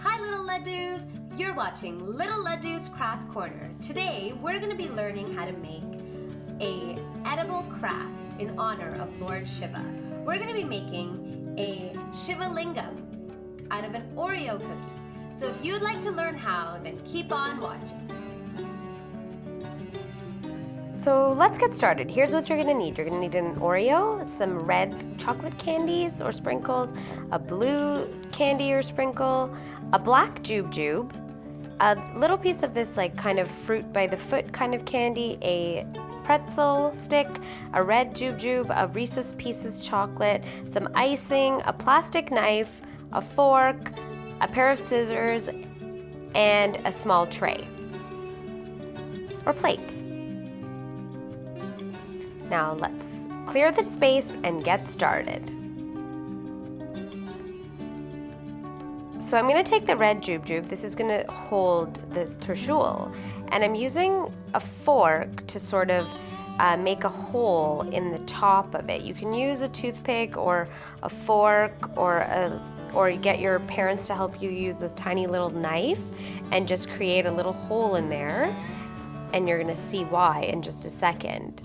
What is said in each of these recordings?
Hi little ladoos! You're watching Little Ladoo's Craft Corner. Today we're going to be learning how to make a edible craft in honor of Lord Shiva. We're going to be making a Shivalingam out of an Oreo cookie. So if you'd like to learn how, then keep on watching. So let's get started. Here's what you're gonna need. You're gonna need an Oreo, some red chocolate candies or sprinkles, a blue candy or sprinkle, a black jube, a little piece of this like kind of fruit by the foot kind of candy, a pretzel stick, a red jube, a Reese's Pieces chocolate, some icing, a plastic knife, a fork, a pair of scissors, and a small tray or plate. Now let's clear the space and get started. So I'm going to take the red jube. This is going to hold the Trishul, and I'm using a fork to sort of make a hole in the top of it. You can use a toothpick or a fork or get your parents to help you use this tiny little knife and just create a little hole in there, and you're going to see why in just a second.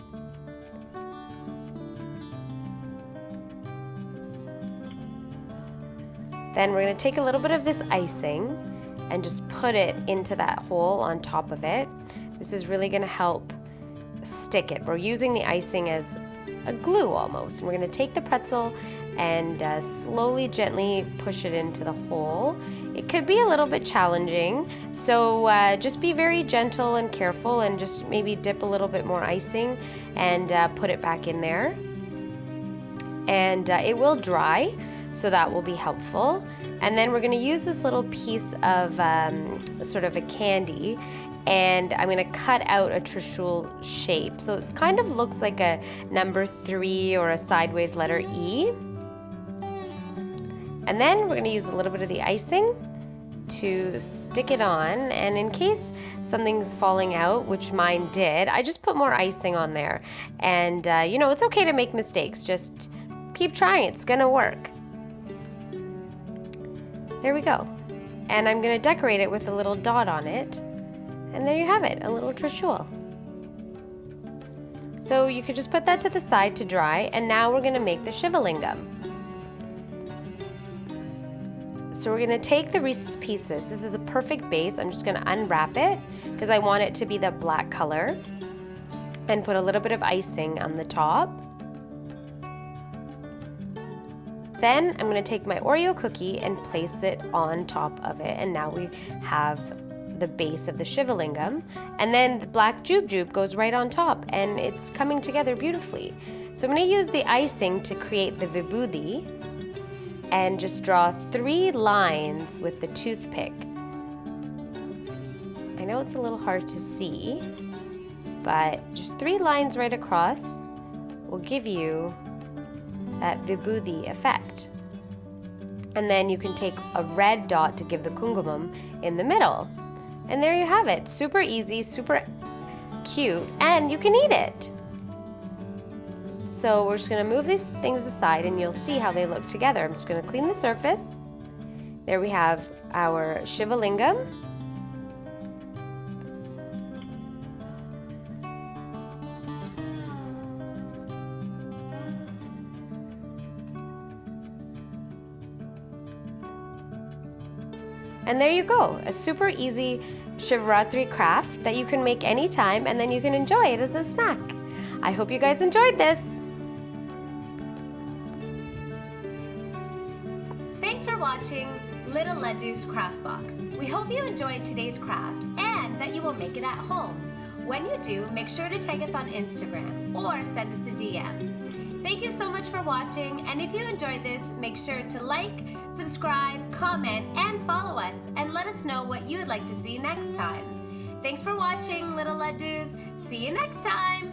Then we're going to take a little bit of this icing and just put it into that hole on top of it. This is really going to help stick it. We're using the icing as a glue almost. And we're going to take the pretzel and slowly, gently push it into the hole. It could be a little bit challenging, so just be very gentle and careful and just maybe dip a little bit more icing and put it back in there. And it will dry, so that will be helpful. And then we're going to use this little piece of sort of a candy, and I'm going to cut out a Trishul shape. So it kind of looks like a number 3 or a sideways letter E. And then we're going to use a little bit of the icing to stick it on, and in case something's falling out, which mine did, I just put more icing on there. And you know, it's okay to make mistakes, just keep trying, it's going to work. There we go. And I'm going to decorate it with a little dot on it. And there you have it, a little Trishul. So you could just put that to the side to dry, and now we're going to make the Shivalingam. So we're going to take the Reese's Pieces. This is a perfect base. I'm just going to unwrap it because I want it to be the black color, and put a little bit of icing on the top. Then I'm going to take my Oreo cookie and place it on top of it, and now we have the base of the Shivalingam, and then the black jube goes right on top, and it's coming together beautifully. So I'm going to use the icing to create the vibhuti and just draw 3 lines with the toothpick. I know it's a little hard to see, but just 3 lines right across will give you that vibhuti effect. And then you can take a red dot to give the kungumam in the middle. And there you have it. Super easy, super cute, and you can eat it. So we're just going to move these things aside and you'll see how they look together. I'm just going to clean the surface. There we have our Shivalingam. And there you go, a super easy Shivratri craft that you can make anytime, and then you can enjoy it as a snack. I hope you guys enjoyed this. Thanks for watching Little Ladoo's Craft Box. We hope you enjoyed today's craft and that you will make it at home. When you do, make sure to tag us on Instagram or send us a DM. Thank you so much for watching, and if you enjoyed this, make sure to like, subscribe, comment, and follow us, and let us know what you would like to see next time. Thanks for watching, Little Ladoos. See you next time!